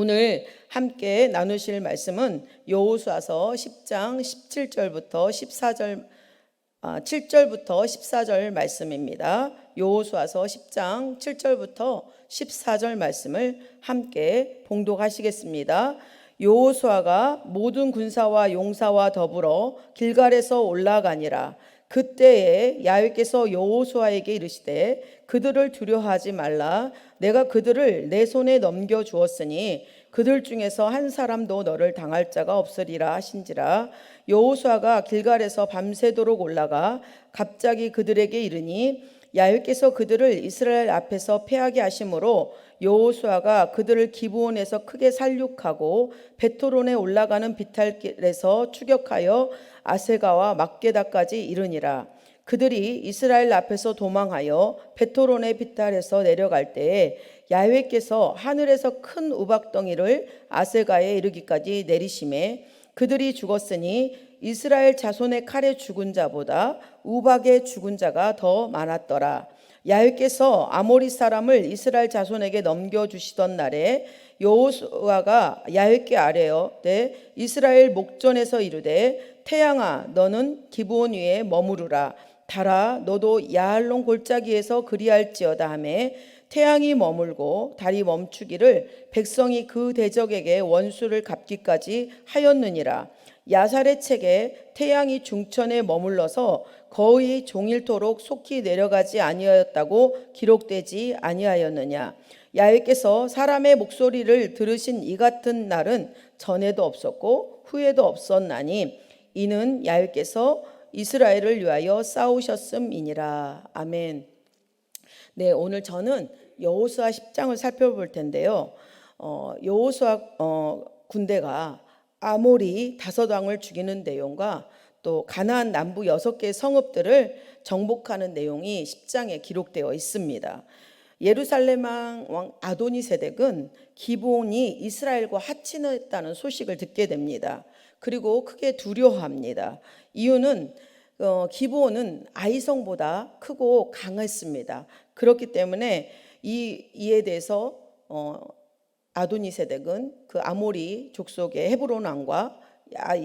오늘 함께 나누실 말씀은 여호수아서 10장 17절부터 14절 7절부터 14절 말씀입니다. 여호수아서 10장 7절부터 14절 말씀을 함께 봉독하시겠습니다. 여호수아가 모든 군사와 용사와 더불어 길갈에서 올라가니라. 그때에 야훼께서 여호수아에게 이르시되 그들을 두려워하지 말라. 내가 그들을 내 손에 넘겨 주었으니 그들 중에서 한 사람도 너를 당할 자가 없으리라 하신지라. 여호수아가 길갈에서 밤새도록 올라가 갑자기 그들에게 이르니 야훼께서 그들을 이스라엘 앞에서 패하게 하심으로 여호수아가 그들을 기브온에서 크게 살육하고 베토론에 올라가는 비탈길에서 추격하여 아세가와 막게다까지 이르니라. 그들이 이스라엘 앞에서 도망하여 베토론의 비탈에서 내려갈 때에 야훼께서 하늘에서 큰 우박덩이를 아세가에 이르기까지 내리심에 그들이 죽었으니 이스라엘 자손의 칼에 죽은 자보다 우박에 죽은 자가 더 많았더라. 야훼께서 아모리 사람을 이스라엘 자손에게 넘겨주시던 날에 여호수아가 야훼께 아뢰되 이스라엘 목전에서 이르되 태양아 너는 기브온 위에 머무르라. 달아 너도 야알론 골짜기에서 그리할지어다 하매 태양이 머물고 달이 멈추기를 백성이 그 대적에게 원수를 갚기까지 하였느니라. 야살의 책에 태양이 중천에 머물러서 거의 종일토록 속히 내려가지 아니하였다고 기록되지 아니하였느냐. 야훼께서 사람의 목소리를 들으신 이 같은 날은 전에도 없었고 후에도 없었나니 이는 야훼께서 이스라엘을 위하여 싸우셨음이니라. 아멘. 네, 오늘 저는 여호수아 10장을 살펴볼 텐데요. 여호수아 군대가 아모리 5왕을 죽이는 내용과 또 가나안 남부 6개 성읍들을 정복하는 내용이 10장에 기록되어 있습니다. 예루살렘 왕 아도니세덱은 기브온이 이스라엘과 합친했다는 소식을 듣게 됩니다. 그리고 크게 두려워합니다. 이유는 기브온은 아이성보다 크고 강했습니다. 그렇기 때문에 이에 대해서 아도니세덱은 그 아모리 족속의 헤브론 왕과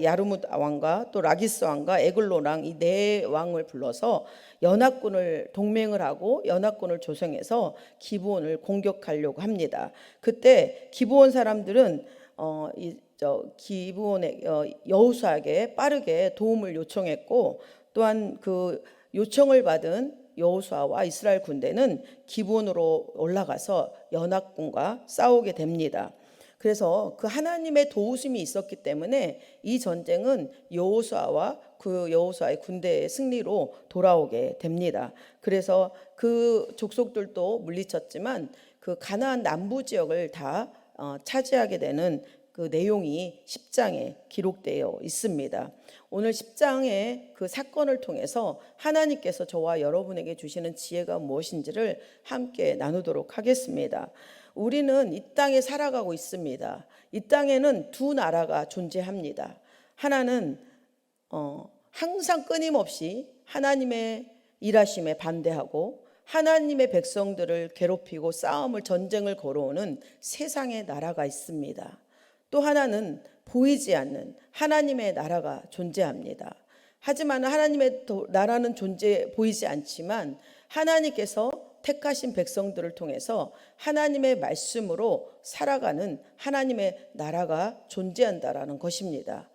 야르뭇 왕과 또 라기스 왕과 에글론 왕 이 네 왕을 불러서 연합군을 동맹을 하고 연합군을 조성해서 기브온을 공격하려고 합니다. 그때 기브온 사람들은 기브온의 여호수아에게 빠르게 도움을 요청했고 또한 그 요청을 받은 여호수아와 이스라엘 군대는 기브온으로 올라가서 연합군과 싸우게 됩니다. 그래서 그 하나님의 도우심이 있었기 때문에 이 전쟁은 여호수아와 그 여호수아의 군대의 승리로 돌아오게 됩니다. 그래서 그 족속들도 물리쳤지만 그 가나안 남부 지역을 다 차지하게 되는 그 내용이 10장에 기록되어 있습니다. 오늘 10장의 그 사건을 통해서 하나님께서 저와 여러분에게 주시는 지혜가 무엇인지를 함께 나누도록 하겠습니다. 우리는 이 땅에 살아가고 있습니다. 이 땅에는 두 나라가 존재합니다. 하나는 항상 끊임없이 하나님의 일하심에 반대하고 하나님의 백성들을 괴롭히고 싸움을 전쟁을 걸어오는 세상의 나라가 있습니다. 또 하나는 보이지 않는 하나님의 나라가 존재합니다. 하지만 하나님의 나라는 보이지 않지만 하나님께서 택하신 백성들을 통해서 하나님의 말씀으로 살아가는 하나님의 나라가 존재한다라는 것입니다.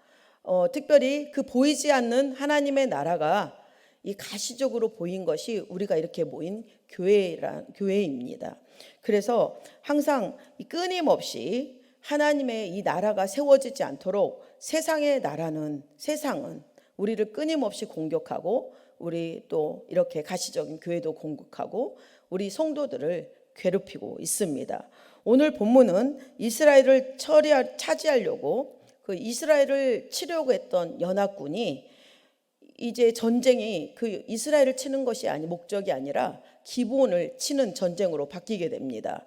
특별히 그 보이지 않는 하나님의 나라가 이 가시적으로 보인 것이 우리가 이렇게 모인 교회입니다. 그래서 항상 끊임없이 하나님의 이 나라가 세워지지 않도록 세상의 세상은 우리를 끊임없이 공격하고 우리 또 이렇게 가시적인 교회도 공격하고 우리 성도들을 괴롭히고 있습니다. 오늘 본문은 이스라엘을 차지하려고 그 이스라엘을 치려고 했던 연합군이 이제 전쟁이 그 이스라엘을 치는 것이 목적이 아니라 기브온을 치는 전쟁으로 바뀌게 됩니다.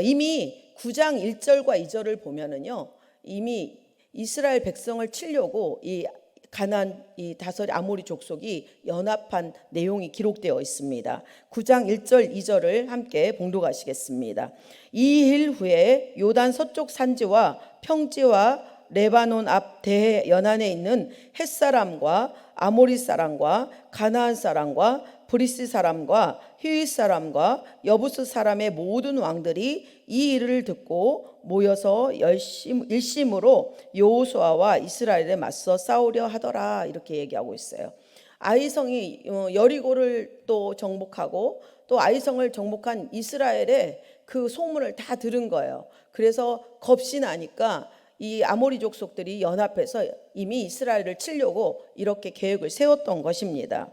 이미 9장 1절과 2절을 보면은요, 이미 이스라엘 백성을 치려고 이 가나안 이 다섯 아모리 족속이 연합한 내용이 기록되어 있습니다. 9장 1절 2절을 함께 봉독하시겠습니다. 이 일 후에 요단 서쪽 산지와 평지와 레바논 앞 대연안에 있는 햇사람과 아모리 사람과 가나안 사람과 브리스 사람과 히윗 사람과 여부스 사람의 모든 왕들이 이 일을 듣고 모여서 일심으로 여호수아와 이스라엘에 맞서 싸우려 하더라, 이렇게 얘기하고 있어요. 아이성이 여리고를 또 정복하고 또 아이성을 정복한 이스라엘의 그 소문을 다 들은 거예요. 그래서 겁이 나니까 이 아모리 족속들이 연합해서 이미 이스라엘을 치려고 이렇게 계획을 세웠던 것입니다.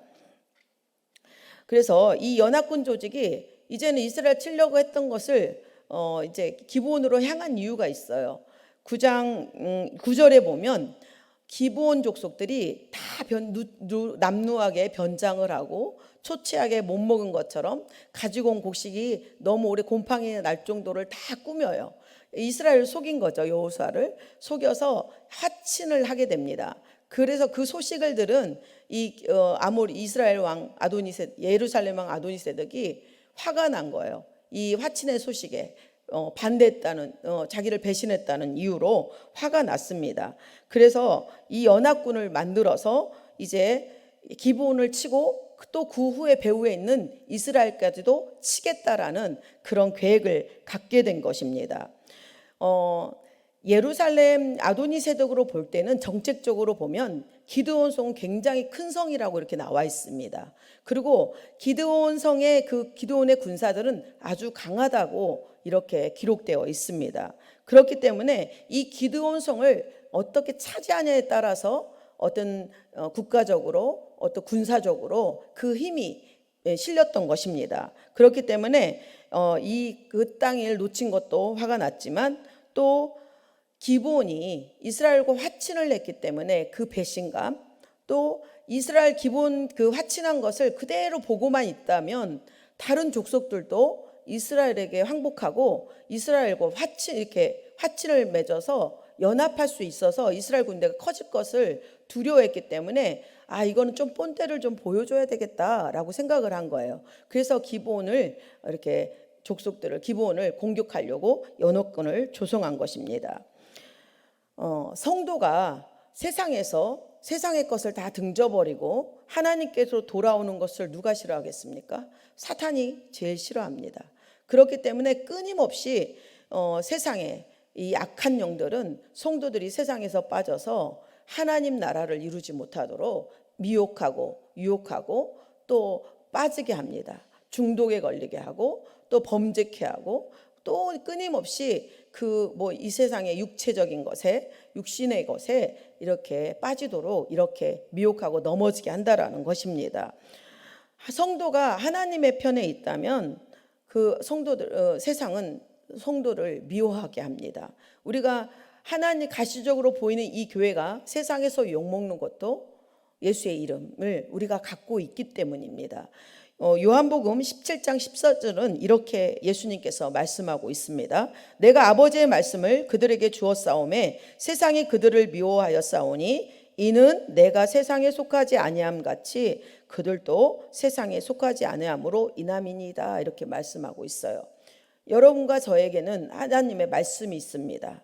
그래서 이 연합군 조직이 이제는 이스라엘 치려고 했던 것을 이제 기브온으로 향한 이유가 있어요. 9장 9절에 보면 기브온 족속들이 다 남루하게 변장을 하고 초췌하게 못 먹은 것처럼 가지고 온 곡식이 너무 오래 곰팡이 날 정도를 다 꾸며요. 이스라엘을 속인 거죠. 여호수아를 속여서 화친을 하게 됩니다. 그래서 그 소식을 들은 이 아모리 이스라엘 왕 예루살렘 왕 아도니세덱이 화가 난 거예요. 이 화친의 소식에 반대했다는, 자기를 배신했다는 이유로 화가 났습니다. 그래서 이 연합군을 만들어서 이제 기브온을 치고 또 그 후에 배후에 있는 이스라엘까지도 치겠다라는 그런 계획을 갖게 된 것입니다. 예루살렘 아도니세덱으로 볼 때는 정책적으로 보면 기드온 성은 굉장히 큰 성이라고 이렇게 나와 있습니다. 그리고 기드온 성의 그 기드온의 군사들은 아주 강하다고 이렇게 기록되어 있습니다. 그렇기 때문에 이 기드온 성을 어떻게 차지하냐에 따라서 어떤 국가적으로 어떤 군사적으로 그 힘이 실렸던 것입니다. 그렇기 때문에 그 땅을 놓친 것도 화가 났지만 또 기브온이 이스라엘과 화친을 했기 때문에 그 배신감, 또 이스라엘 기브온 그 화친한 것을 그대로 보고만 있다면 다른 족속들도 이스라엘에게 항복하고 이스라엘과 이렇게 화친을 맺어서 연합할 수 있어서 이스라엘 군대가 커질 것을 두려워했기 때문에 이거는 좀 본때를 좀 보여줘야 되겠다라고 생각을 한 거예요. 그래서 기브온을 이렇게 족속들을 기브온을 공격하려고 연합군을 조성한 것입니다. 성도가 세상의 것을 다 등져버리고 하나님께서 돌아오는 것을 누가 싫어하겠습니까? 사탄이 제일 싫어합니다. 그렇기 때문에 끊임없이 세상에 이 악한 영들은 성도들이 세상에서 빠져서 하나님 나라를 이루지 못하도록 미혹하고 유혹하고 또 빠지게 합니다. 중독에 걸리게 하고 또 범죄케 하고 또 끊임없이 이 세상의 육체적인 것에 육신의 것에 이렇게 빠지도록 이렇게 미혹하고 넘어지게 한다라는 것입니다. 성도가 하나님의 편에 있다면 세상은 성도를 미워하게 합니다. 우리가 하나님 가시적으로 보이는 이 교회가 세상에서 욕먹는 것도 예수의 이름을 우리가 갖고 있기 때문입니다. 요한복음 17장 14절은 이렇게 예수님께서 말씀하고 있습니다. 내가 아버지의 말씀을 그들에게 주었사오매 세상이 그들을 미워하였사오니 이는 내가 세상에 속하지 아니함 같이 그들도 세상에 속하지 아니함으로 인함이니이다, 이렇게 말씀하고 있어요. 여러분과 저에게는 하나님의 말씀이 있습니다.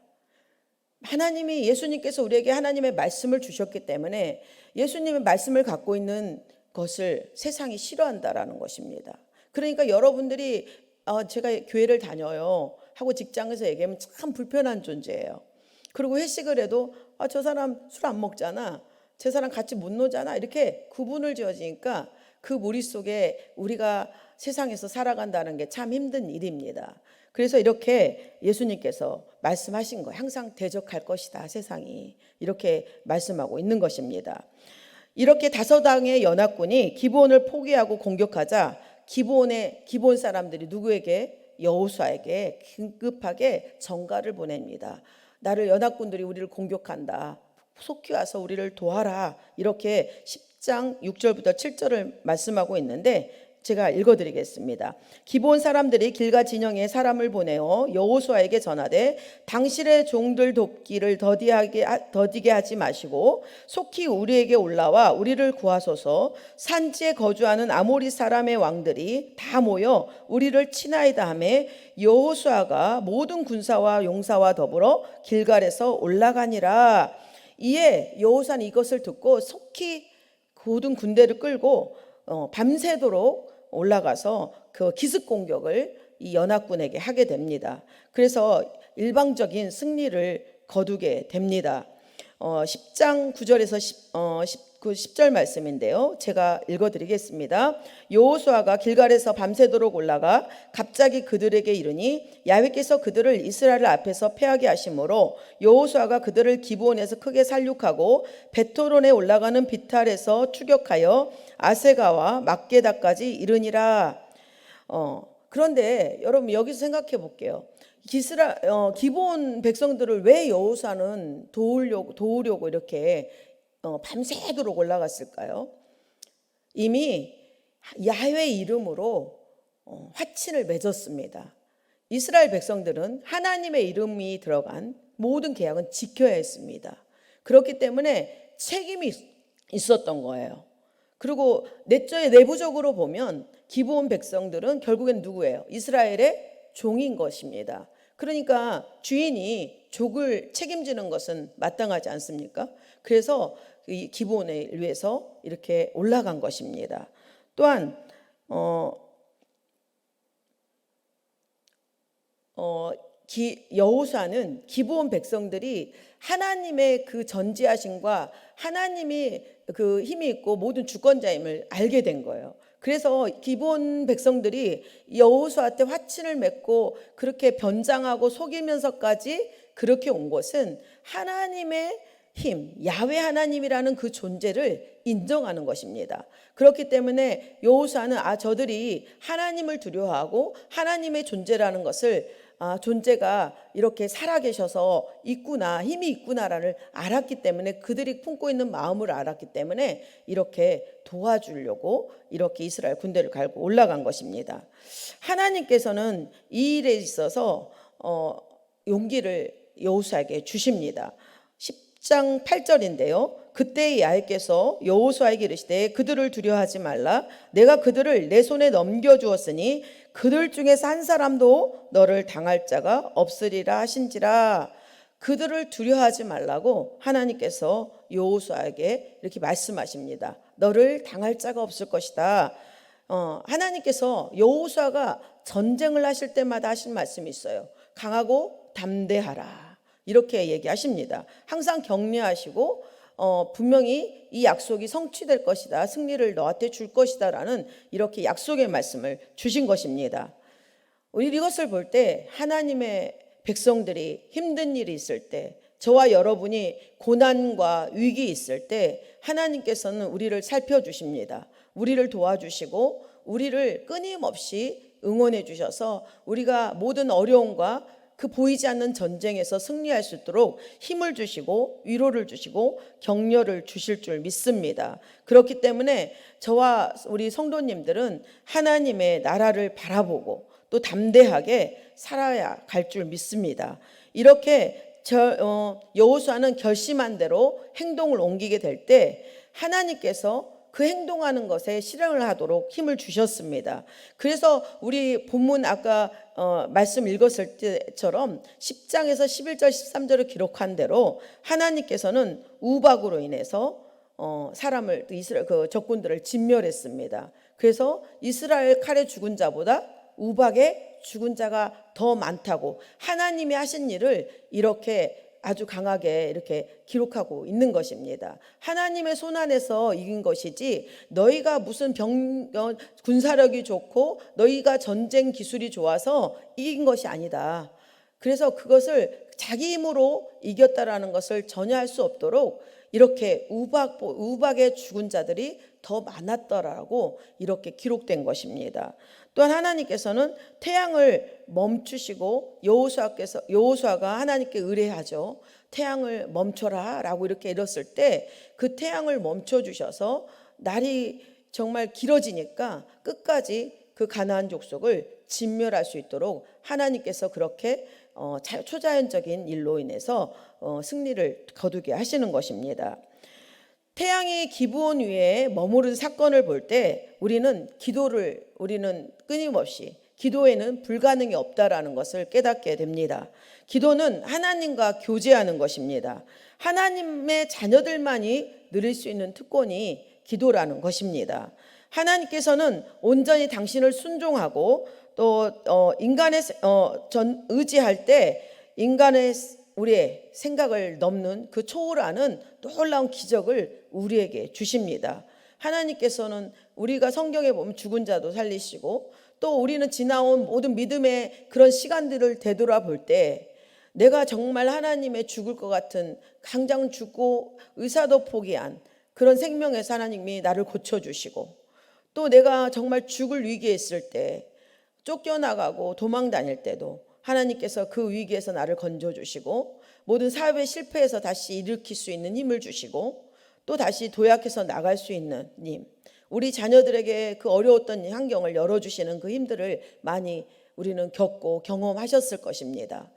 예수님께서 우리에게 하나님의 말씀을 주셨기 때문에 예수님의 말씀을 갖고 있는 것을 세상이 싫어한다라는 것입니다. 그러니까 여러분들이 제가 교회를 다녀요 하고 직장에서 얘기하면 참 불편한 존재예요. 그리고 회식을 해도 저 사람 술 안 먹잖아, 저 사람 같이 못 노잖아, 이렇게 구분을 지어지니까 그 무리 속에 우리가 세상에서 살아간다는 게 참 힘든 일입니다. 그래서 이렇게 예수님께서 말씀하신 거, 항상 대적할 것이다 세상이, 이렇게 말씀하고 있는 것입니다. 이렇게 다섯 왕의 연합군이 기브온을 포기하고 공격하자 기브온 사람들이 누구에게? 여호수아에게 긴급하게 전가를 보냅니다. 연합군들이 우리를 공격한다, 속히 와서 우리를 도와라, 이렇게 10장 6절부터 7절을 말씀하고 있는데 제가 읽어드리겠습니다. 기브온 사람들이 길가 진영에 사람을 보내어 여호수아에게 전하되 당신의 종들 돕기를 더디게 하지 마시고 속히 우리에게 올라와 우리를 구하소서. 산지에 거주하는 아모리 사람의 왕들이 다 모여 우리를 치나이다 하매 여호수아가 모든 군사와 용사와 더불어 길갈에서 올라가니라. 이에 여호수아는 이것을 듣고 속히 모든 군대를 끌고 밤새도록 올라가서 그 기습 공격을 이 연합군에게 하게 됩니다. 그래서 일방적인 승리를 거두게 됩니다. 10장 9절에서 10절 말씀인데요. 제가 읽어드리겠습니다. 여호수아가 길갈에서 밤새도록 올라가 갑자기 그들에게 이르니 야훼께서 그들을 이스라엘 앞에서 패하게 하심으로 여호수아가 그들을 기브온에서 크게 살육하고 베토론에 올라가는 비탈에서 추격하여 아세가와 막게다까지 이르니라. 그런데 여러분 여기서 생각해 볼게요. 기브온 백성들을 왜 여호수아는 도우려고 이렇게 밤새도록 올라갔을까요? 이미 야훼 이름으로 화친을 맺었습니다. 이스라엘 백성들은 하나님의 이름이 들어간 모든 계약은 지켜야 했습니다. 그렇기 때문에 책임이 있었던 거예요. 그리고 내부적으로 보면 기브온 백성들은 결국엔 누구예요? 이스라엘의 종인 것입니다. 그러니까 주인이 족을 책임지는 것은 마땅하지 않습니까? 그래서 이 기브온을 위해서 이렇게 올라간 것입니다. 또한 여호수아는 기브온 백성들이 하나님의 그 전지하심과 하나님이 그 힘이 있고 모든 주권자임을 알게 된 거예요. 그래서 기브온 백성들이 여호수아한테 화친을 맺고 그렇게 변장하고 속이면서까지 그렇게 온 것은 하나님의 힘, 야훼 하나님이라는 그 존재를 인정하는 것입니다. 그렇기 때문에 여호수아는 저들이 하나님을 두려워하고 하나님의 존재라는 것을 존재가 이렇게 살아계셔서 있구나, 힘이 있구나를 알았기 때문에, 그들이 품고 있는 마음을 알았기 때문에 이렇게 도와주려고 이렇게 이스라엘 군대를 갈고 올라간 것입니다. 하나님께서는 이 일에 있어서 용기를 여호수아에게 주십니다. 10장 8절인데요. 그때 야훼께서 여호수아에게 이르시되 그들을 두려워하지 말라. 내가 그들을 내 손에 넘겨주었으니 그들 중에서 한 사람도 너를 당할 자가 없으리라 하신지라. 그들을 두려워하지 말라고 하나님께서 여호수아에게 이렇게 말씀하십니다. 너를 당할 자가 없을 것이다. 하나님께서 여호수아가 전쟁을 하실 때마다 하신 말씀이 있어요. 강하고 담대하라. 이렇게 얘기하십니다. 항상 격려하시고 분명히 이 약속이 성취될 것이다, 승리를 너한테 줄 것이다 라는 이렇게 약속의 말씀을 주신 것입니다. 이것을 볼 때 하나님의 백성들이 힘든 일이 있을 때, 저와 여러분이 고난과 위기 있을 때 하나님께서는 우리를 살펴주십니다. 우리를 도와주시고 우리를 끊임없이 응원해 주셔서 우리가 모든 어려움과 그 보이지 않는 전쟁에서 승리할 수 있도록 힘을 주시고 위로를 주시고 격려를 주실 줄 믿습니다. 그렇기 때문에 저와 우리 성도님들은 하나님의 나라를 바라보고 또 담대하게 살아야 갈 줄 믿습니다. 이렇게 여호수아는 결심한 대로 행동을 옮기게 될 때 하나님께서 그 행동하는 것에 실행을 하도록 힘을 주셨습니다. 그래서 우리 본문 아까 말씀 읽었을 때처럼 10장에서 11절 13절을 기록한 대로 하나님께서는 우박으로 인해서 사람을, 이스라엘 그 적군들을 진멸했습니다. 그래서 이스라엘 칼에 죽은 자보다 우박에 죽은 자가 더 많다고 하나님이 하신 일을 이렇게 아주 강하게 이렇게 기록하고 있는 것입니다. 하나님의 손 안에서 이긴 것이지 너희가 무슨 군사력이 좋고 너희가 전쟁 기술이 좋아서 이긴 것이 아니다. 그래서 그것을 자기 힘으로 이겼다라는 것을 전혀 할 수 없도록 이렇게 우박에 죽은 자들이 더 많았더라고 이렇게 기록된 것입니다. 또한 하나님께서는 태양을 멈추시고 여호수아가 하나님께 의뢰하죠. 태양을 멈춰라 라고 이렇게 이뤘을 때 그 태양을 멈춰 주셔서 날이 정말 길어지니까 끝까지 그 가나안 족속을 진멸할 수 있도록 하나님께서 그렇게 초자연적인 일로 인해서 승리를 거두게 하시는 것입니다. 태양이 기브온 위에 머무른 사건을 볼 때 우리는 끊임없이 기도에는 불가능이 없다라는 것을 깨닫게 됩니다. 기도는 하나님과 교제하는 것입니다. 하나님의 자녀들만이 누릴 수 있는 특권이 기도라는 것입니다. 하나님께서는 온전히 당신을 순종하고 또 인간의 의지할 때 인간의 우리의 생각을 넘는 그 초월하는 놀라운 기적을 우리에게 주십니다. 하나님께서는 우리가 성경에 보면 죽은 자도 살리시고 또 우리는 지나온 모든 믿음의 그런 시간들을 되돌아볼 때 내가 정말 하나님의 죽을 것 같은 당장 죽고 의사도 포기한 그런 생명에서 하나님이 나를 고쳐주시고 또 내가 정말 죽을 위기에 있을 때 쫓겨나가고 도망 다닐 때도 하나님께서 그 위기에서 나를 건져주시고 모든 사업에 실패해서 다시 일으킬 수 있는 힘을 주시고 또 다시 도약해서 나갈 수 있는 힘, 우리 자녀들에게 그 어려웠던 환경을 열어주시는 그 힘들을 많이 우리는 겪고 경험하셨을 것입니다.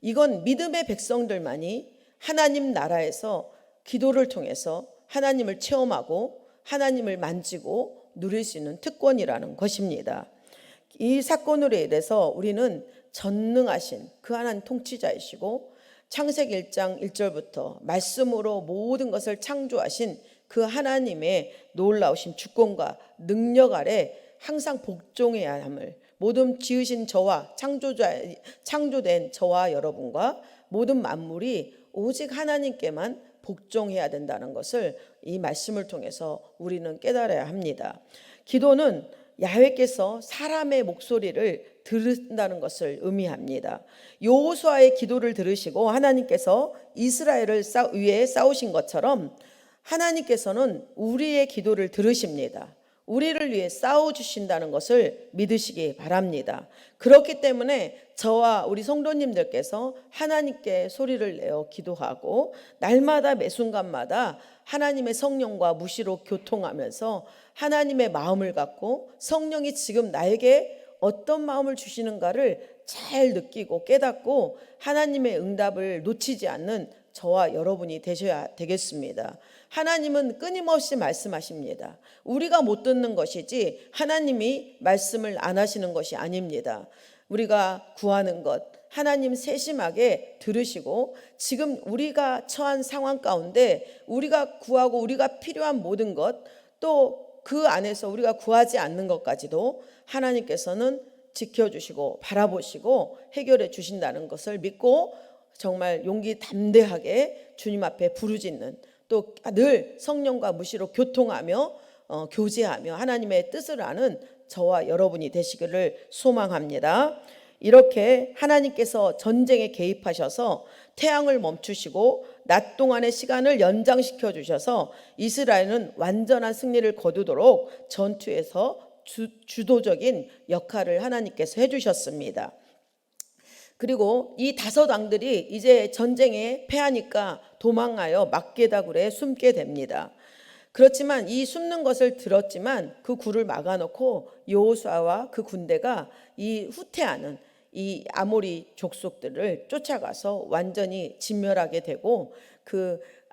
이건 믿음의 백성들만이 하나님 나라에서 기도를 통해서 하나님을 체험하고 하나님을 만지고 누릴 수 있는 특권이라는 것입니다. 이 사건으로 인해서 우리는 전능하신 그 하나님 통치자이시고 창세기 1장 1절부터 말씀으로 모든 것을 창조하신 그 하나님의 놀라우신 주권과 능력 아래 항상 복종해야 함을 모든 지으신 저와 창조된 저와 여러분과 모든 만물이 오직 하나님께만 복종해야 된다는 것을 이 말씀을 통해서 우리는 깨달아야 합니다. 기도는 야훼께서 사람의 목소리를 들은다는 것을 의미합니다. 여호수아의 기도를 들으시고 하나님께서 이스라엘을 위해 싸우신 것처럼 하나님께서는 우리의 기도를 들으십니다. 우리를 위해 싸워주신다는 것을 믿으시기 바랍니다. 그렇기 때문에 저와 우리 성도님들께서 하나님께 소리를 내어 기도하고 날마다 매 순간마다 하나님의 성령과 무시로 교통하면서 하나님의 마음을 갖고 성령이 지금 나에게 어떤 마음을 주시는가를 잘 느끼고 깨닫고 하나님의 응답을 놓치지 않는 저와 여러분이 되셔야 되겠습니다. 하나님은 끊임없이 말씀하십니다. 우리가 못 듣는 것이지 하나님이 말씀을 안 하시는 것이 아닙니다. 우리가 구하는 것 하나님 세심하게 들으시고 지금 우리가 처한 상황 가운데 우리가 구하고 우리가 필요한 모든 것 또 그 안에서 우리가 구하지 않는 것까지도 하나님께서는 지켜주시고 바라보시고 해결해 주신다는 것을 믿고 정말 용기 담대하게 주님 앞에 부르짖는 또 늘 성령과 무시로 교통하며 교제하며 하나님의 뜻을 아는 저와 여러분이 되시기를 소망합니다. 이렇게 하나님께서 전쟁에 개입하셔서 태양을 멈추시고 낮 동안의 시간을 연장시켜 주셔서 이스라엘은 완전한 승리를 거두도록 전투에서 주도적인 역할을 하나님께서 해주셨습니다. 그리고 이 5왕들이 이제 전쟁에 패하니까 도망하여 막게다굴에 숨게 됩니다. 그렇지만 이 숨는 것을 들었지만 그 굴을 막아놓고 여호수아와 그 군대가 이 후퇴하는 이 아모리 족속들을 쫓아가서 완전히 진멸하게 되고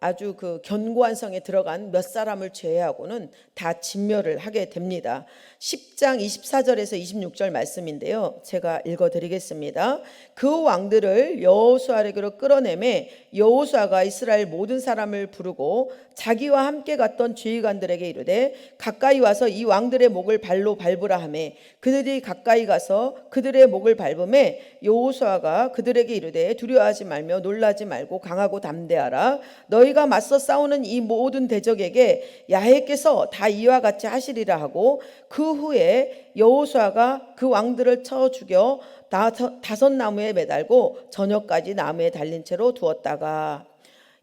아주 견고한 성에 들어간 몇 사람을 제외하고는 다 진멸을 하게 됩니다. 10장 24절에서 26절 말씀인데요. 제가 읽어드리겠습니다. 그 왕들을 여호수아에게로 끌어내매 여호수아가 이스라엘 모든 사람을 부르고 자기와 함께 갔던 지휘관들에게 이르되 가까이 와서 이 왕들의 목을 발로 밟으라 하매 그들이 가까이 가서 그들의 목을 밟음에 여호수아가 그들에게 이르되 두려워하지 말며 놀라지 말고 강하고 담대하라. 너희가 맞서 싸우는 이 모든 대적에게 야훼께서 다 이와 같이 하시리라 하고 그 후에 여호수아가 그 왕들을 쳐 죽여 5 나무에 매달고 저녁까지 나무에 달린 채로 두었다가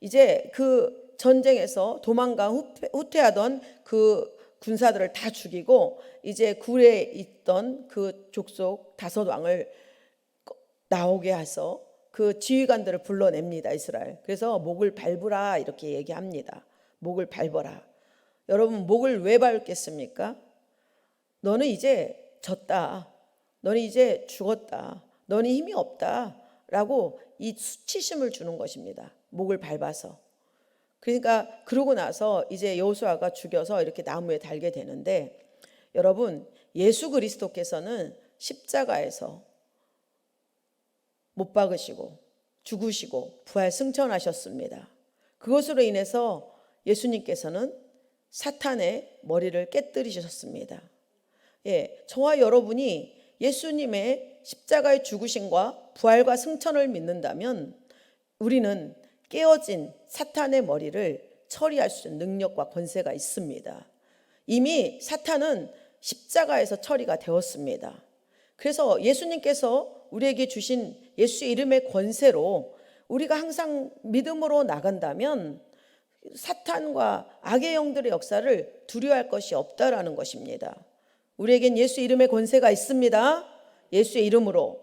이제 그 전쟁에서 후퇴하던 그 군사들을 다 죽이고 이제 굴에 있던 그 족속 5왕을 나오게 해서 그 지휘관들을 불러냅니다. 이스라엘. 그래서 목을 밟으라 이렇게 얘기합니다. 목을 밟아라. 여러분 목을 왜 밟겠습니까? 너는 이제 졌다. 너는 이제 죽었다. 너는 힘이 없다. 라고 이 수치심을 주는 것입니다. 목을 밟아서. 그러니까 그러고 나서 이제 여호수아가 죽여서 이렇게 나무에 달게 되는데, 여러분 예수 그리스도께서는 십자가에서 못 박으시고 죽으시고 부활 승천하셨습니다. 그것으로 인해서 예수님께서는 사탄의 머리를 깨뜨리셨습니다. 저와 여러분이 예수님의 십자가의 죽으심과 부활과 승천을 믿는다면 우리는 깨어진 사탄의 머리를 처리할 수 있는 능력과 권세가 있습니다. 이미 사탄은 십자가에서 처리가 되었습니다. 그래서 예수님께서 우리에게 주신 예수의 이름의 권세로 우리가 항상 믿음으로 나간다면 사탄과 악의 영들의 역사를 두려워할 것이 없다라는 것입니다. 우리에겐 예수 이름의 권세가 있습니다. 예수의 이름으로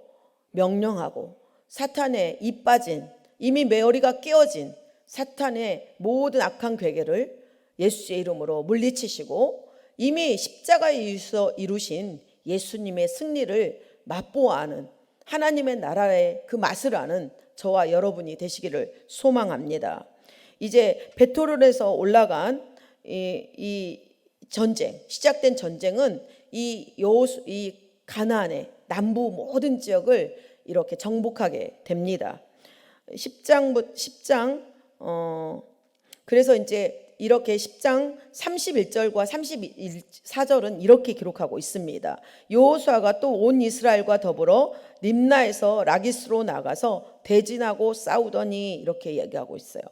명령하고 사탄의 이 빠진, 이미 메어리가 깨어진 사탄의 모든 악한 괴계를 예수의 이름으로 물리치시고 이미 십자가에서 이루신 예수님의 승리를 맛보아하는 하나님의 나라의 그 맛을 아는 저와 여러분이 되시기를 소망합니다. 이제 베토론에서 올라간 이 전쟁, 시작된 전쟁은 이 가나안의 남부 모든 지역을 이렇게 정복하게 됩니다. 10장 그래서 이제 이렇게 10장 31절과 34절은 이렇게 기록하고 있습니다. 여호수아가 또 온 이스라엘과 더불어 림나에서 라기스로 나가서 대진하고 싸우더니 이렇게 얘기하고 있어요.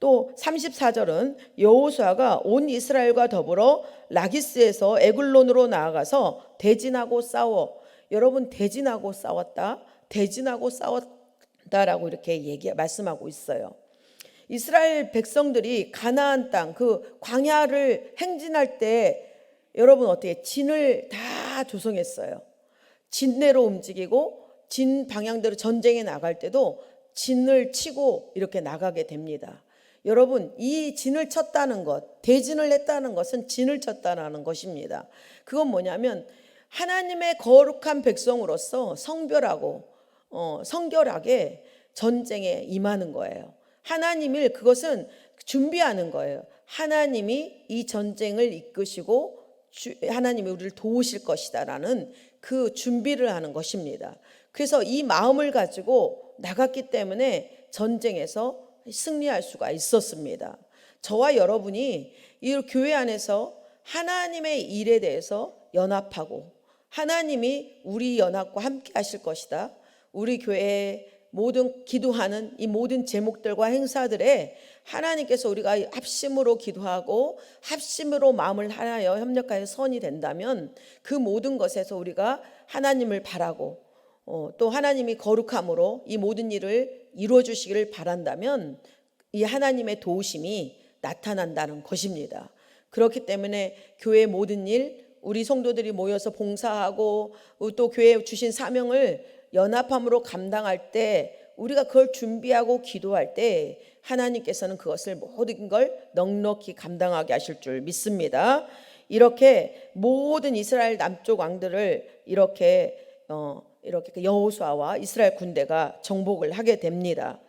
또 34절은 여호수아가 온 이스라엘과 더불어 라기스에서 에글론으로 나아가서 대진하고 싸워. 여러분 대진하고 싸웠다. 대진하고 싸웠다라고 이렇게 말씀하고 있어요. 이스라엘 백성들이 가나안 땅 그 광야를 행진할 때 여러분 어떻게 진을 다 조성했어요. 진내로 움직이고 진 방향대로 전쟁에 나갈 때도 진을 치고 이렇게 나가게 됩니다. 여러분 이 진을 쳤다는 것, 대진을 했다는 것은 진을 쳤다는 것입니다. 그건 뭐냐면 하나님의 거룩한 백성으로서 성별하고 성결하게 전쟁에 임하는 거예요. 하나님을 그것은 준비하는 거예요. 하나님이 이 전쟁을 이끄시고 하나님이 우리를 도우실 것이다라는 그 준비를 하는 것입니다. 그래서 이 마음을 가지고 나갔기 때문에 전쟁에서 승리할 수가 있었습니다. 저와 여러분이 이 교회 안에서 하나님의 일에 대해서 연합하고 하나님이 우리 연합과 함께 하실 것이다. 우리 교회의 모든 기도하는 이 모든 제목들과 행사들에 하나님께서 우리가 합심으로 기도하고 합심으로 마음을 하여 협력하여 선이 된다면 그 모든 것에서 우리가 하나님을 바라고 또 하나님이 거룩함으로 이 모든 일을 이루어 주시기를 바란다면 이 하나님의 도우심이 나타난다는 것입니다. 그렇기 때문에 교회의 모든 일, 우리 성도들이 모여서 봉사하고 또 교회에 주신 사명을 연합함으로 감당할 때 우리가 그걸 준비하고 기도할 때 하나님께서는 그것을 모든 걸 넉넉히 감당하게 하실 줄 믿습니다. 이렇게 모든 이스라엘 남쪽 왕들을 이렇게 여호수아와 이스라엘 군대가 정복을 하게 됩니다.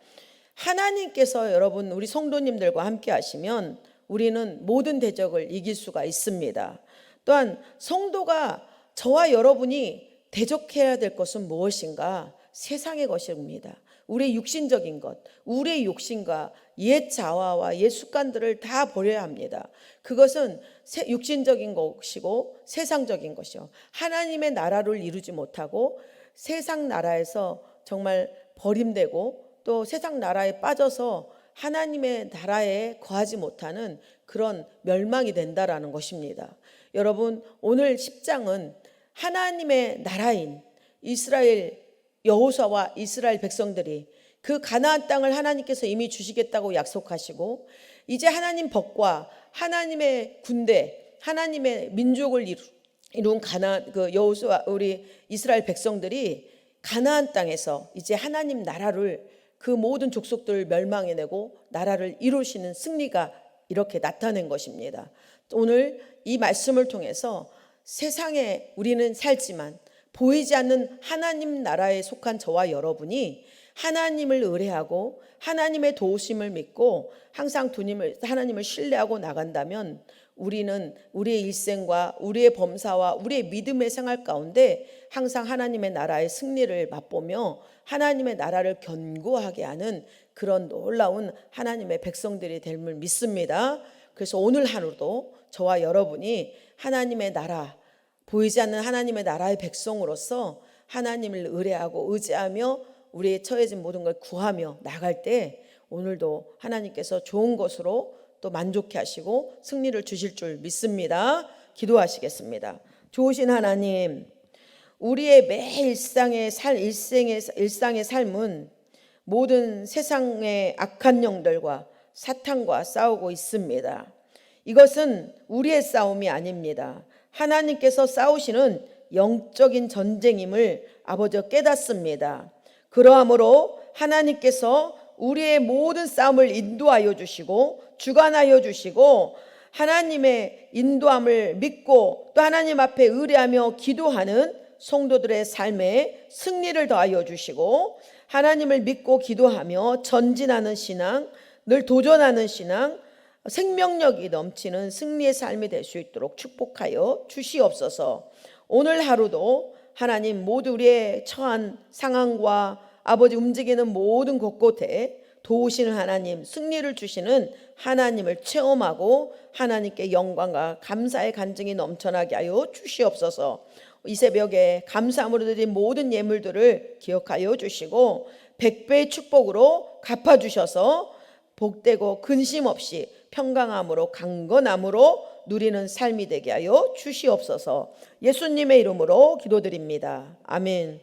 하나님께서 여러분 우리 성도님들과 함께 하시면 우리는 모든 대적을 이길 수가 있습니다. 또한 성도가 저와 여러분이 대적해야 될 것은 무엇인가? 세상의 것입니다. 우리의 육신적인 것, 우리의 욕심과 옛 자아와 옛 습관들을 다 버려야 합니다. 그것은 육신적인 것이고 세상적인 것이요. 하나님의 나라를 이루지 못하고 세상 나라에서 정말 버림되고 또 세상 나라에 빠져서 하나님의 나라에 거하지 못하는 그런 멸망이 된다라는 것입니다. 여러분 오늘 10장은 하나님의 나라인 이스라엘 여호수아와 이스라엘 백성들이 그 가나안 땅을 하나님께서 이미 주시겠다고 약속하시고 이제 하나님 법과 하나님의 군대, 하나님의 민족을 이룬 그 여호수아 우리 이스라엘 백성들이 가나안 땅에서 이제 하나님 나라를 그 모든 족속들을 멸망해내고 나라를 이루시는 승리가 이렇게 나타낸 것입니다. 오늘 이 말씀을 통해서 세상에 우리는 살지만 보이지 않는 하나님 나라에 속한 저와 여러분이 하나님을 의뢰하고 하나님의 도우심을 믿고 항상 하나님을 신뢰하고 나간다면 우리는 우리의 일생과 우리의 범사와 우리의 믿음의 생활 가운데 항상 하나님의 나라의 승리를 맛보며 하나님의 나라를 견고하게 하는 그런 놀라운 하나님의 백성들이 될 줄 믿습니다. 그래서 오늘 하루도 저와 여러분이 하나님의 나라, 보이지 않는 하나님의 나라의 백성으로서 하나님을 의뢰하고 의지하며 우리의 처해진 모든 걸 구하며 나갈 때 오늘도 하나님께서 좋은 것으로 또 만족해 하시고 승리를 주실 줄 믿습니다. 기도하시겠습니다. 좋으신 하나님, 우리의 매 일상의 삶은 모든 세상의 악한 영들과 사탄과 싸우고 있습니다. 이것은 우리의 싸움이 아닙니다. 하나님께서 싸우시는 영적인 전쟁임을 아버지가 깨닫습니다. 그러므로 하나님께서 우리의 모든 싸움을 인도하여 주시고 주관하여 주시고 하나님의 인도함을 믿고 또 하나님 앞에 의뢰하며 기도하는 성도들의 삶에 승리를 더하여 주시고 하나님을 믿고 기도하며 전진하는 신앙, 늘 도전하는 신앙, 생명력이 넘치는 승리의 삶이 될 수 있도록 축복하여 주시옵소서. 오늘 하루도 하나님 모두 우리의 처한 상황과 아버지 움직이는 모든 곳곳에 도우시는 하나님, 승리를 주시는 하나님을 체험하고 하나님께 영광과 감사의 간증이 넘쳐나게 하여 주시옵소서. 이 새벽에 감사함으로 드린 모든 예물들을 기억하여 주시고 100배의 축복으로 갚아주셔서 복되고 근심 없이 평강함으로 강건함으로 누리는 삶이 되게 하여 주시옵소서. 예수님의 이름으로 기도드립니다. 아멘.